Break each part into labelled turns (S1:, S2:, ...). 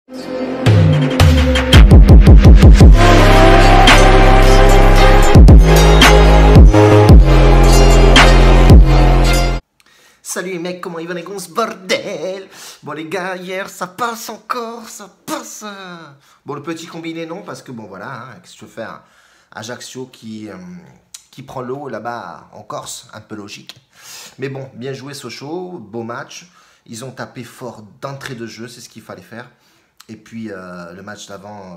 S1: Salut les mecs, comment il va les gonzes, bordel? Bon les gars, hier ça passe encore, ça passe. Bon le petit combiné non, parce que bon voilà, hein, qu'est-ce que je veux faire? Ajaccio qui prend l'eau là-bas en Corse, un peu logique. Mais bon, bien joué Sochaux, beau match. Ils ont tapé fort d'entrée de jeu, c'est ce qu'il fallait faire. Et puis le match d'avant,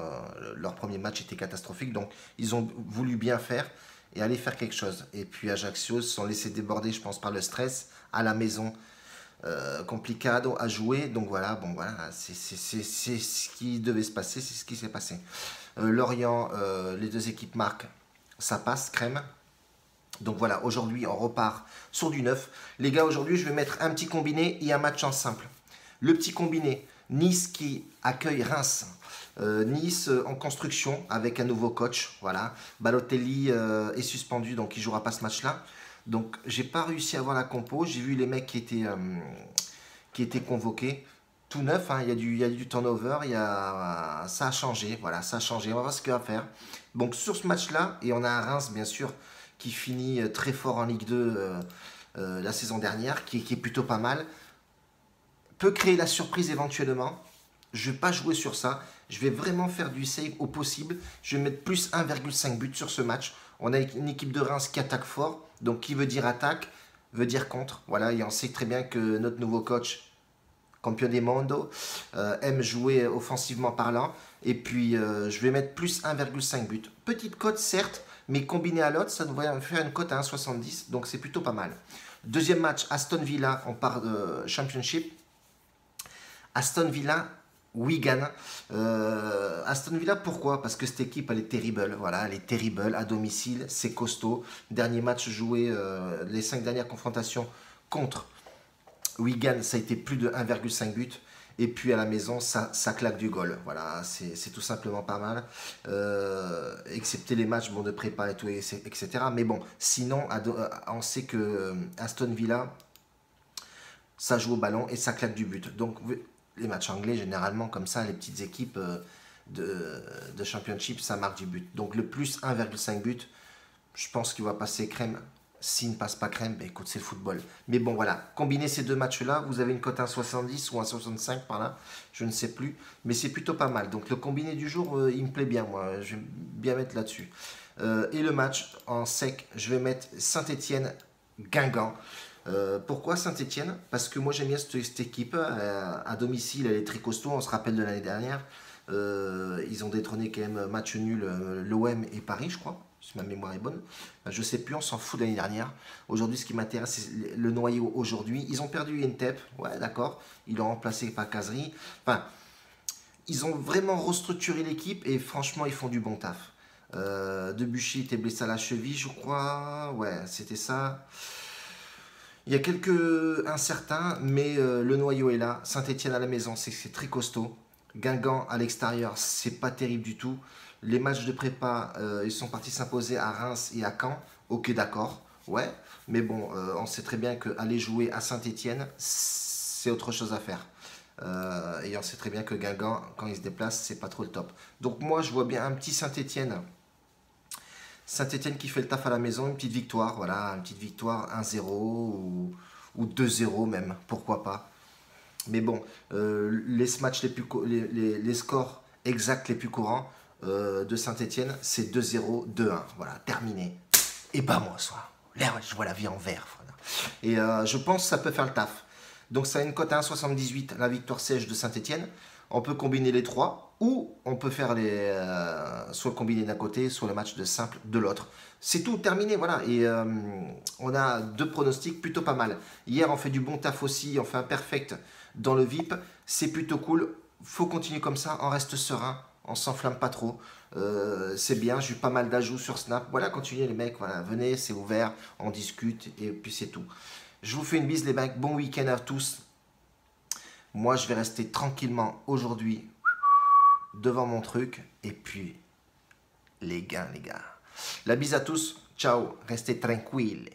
S1: leur premier match était catastrophique, donc ils ont voulu bien faire et aller faire quelque chose. Et puis Ajaccio se sont laissés déborder, je pense, par le stress à la maison. Complicado à jouer, donc voilà, bon voilà, c'est ce qui devait se passer, c'est ce qui s'est passé. Lorient, les deux équipes marquent, ça passe, crème. Donc voilà, aujourd'hui on repart sur du neuf. Les gars, aujourd'hui je vais mettre un petit combiné et un match en simple. Le petit combiné, Nice qui accueille Reims. Nice en construction avec un nouveau coach. Voilà. Balotelli est suspendu, donc il ne jouera pas ce match-là. Donc j'ai pas réussi à voir la compo. J'ai vu les mecs qui étaient convoqués. Tout neuf, hein. Il y a du turnover, ça a changé. Voilà, ça a changé. On va voir ce qu'il va faire. Donc sur ce match-là, et on a un Reims bien sûr qui finit très fort en Ligue 2 la saison dernière, qui est plutôt pas mal. Peut créer la surprise éventuellement. Je ne vais pas jouer sur ça. Je vais vraiment faire du save au possible. Je vais mettre plus 1,5 but sur ce match. On a une équipe de Reims qui attaque fort. Donc qui veut dire attaque, veut dire contre. Voilà, et on sait très bien que notre nouveau coach, Campione du Mondo, aime jouer offensivement parlant. Et puis je vais mettre plus 1,5 but. Petite cote certes, mais combiné à l'autre, ça devrait faire une cote à 1,70. Donc c'est plutôt pas mal. Deuxième match, Aston Villa, on part de Championship. Aston Villa, Wigan. Aston Villa, pourquoi? Parce que cette équipe, elle est terrible. Voilà, elle est terrible à domicile, c'est costaud. Dernier match joué, les 5 dernières confrontations contre Wigan, ça a été plus de 1,5 but. Et puis à la maison, ça claque du goal. Voilà, c'est tout simplement pas mal. Excepté les matchs bon, de prépa et tout, etc. Mais bon, sinon, on sait que Aston Villa, ça joue au ballon et ça claque du but. Donc, les matchs anglais, généralement, comme ça, les petites équipes de Championship, ça marque du but. Donc, le plus 1,5 but, je pense qu'il va passer crème. S'il ne passe pas crème, ben écoute, c'est le football. Mais bon, voilà. Combinez ces deux matchs-là, vous avez une cote à 1,70 ou 1,65 par là. Je ne sais plus. Mais c'est plutôt pas mal. Donc, le combiné du jour, il me plaît bien, moi. Je vais bien mettre là-dessus. Et le match en sec, je vais mettre Saint-Étienne-Guingamp. Pourquoi Saint-Étienne? Parce que moi j'aime bien cette équipe. À domicile, elle est très costaud. On se rappelle de l'année dernière. Ils ont détrôné quand même match nul l'OM et Paris, je crois. Si ma mémoire est bonne. Je sais plus, on s'en fout de l'année dernière. Aujourd'hui, ce qui m'intéresse, c'est le noyau aujourd'hui. Ils ont perdu Entep, ouais, d'accord. Ils l'ont remplacé par Kazri. Enfin, ils ont vraiment restructuré l'équipe et franchement, ils font du bon taf. Debuchy était blessé à la cheville, je crois. Ouais, c'était ça. Il y a quelques incertains, mais le noyau est là. Saint-Étienne à la maison, c'est très costaud. Guingamp à l'extérieur, c'est pas terrible du tout. Les matchs de prépa, ils sont partis s'imposer à Reims et à Caen. Ok, d'accord, ouais. Mais bon, on sait très bien qu'aller jouer à Saint-Étienne, c'est autre chose à faire. Et on sait très bien que Guingamp, quand il se déplace, c'est pas trop le top. Donc moi, je vois bien un petit Saint-Étienne. Saint-Étienne qui fait le taf à la maison, une petite victoire, voilà, une petite victoire 1-0 ou 2-0 même, pourquoi pas. Mais bon, les matchs les scores exacts les plus courants de Saint-Étienne, c'est 2-0, 2-1, voilà, terminé. Et bah moi, là, je vois la vie en vert. Voilà. Et je pense que ça peut faire le taf. Donc ça a une cote à 1,78, la victoire sèche de Saint-Étienne. On peut combiner les trois, ou on peut faire soit le combiné d'un côté, soit le match de simple de l'autre. C'est tout terminé, voilà. Et on a deux pronostics plutôt pas mal. Hier, on fait du bon taf aussi, on fait un perfect dans le VIP. C'est plutôt cool. Faut continuer comme ça, on reste serein, on s'enflamme pas trop. C'est bien, j'ai eu pas mal d'ajouts sur Snap. Voilà, continuez les mecs, voilà, venez, c'est ouvert, on discute, et puis c'est tout. Je vous fais une bise les mecs, bon week-end à tous. Moi, je vais rester tranquillement aujourd'hui devant mon truc. Et puis, les gars. La bise à tous. Ciao. Restez tranquilles.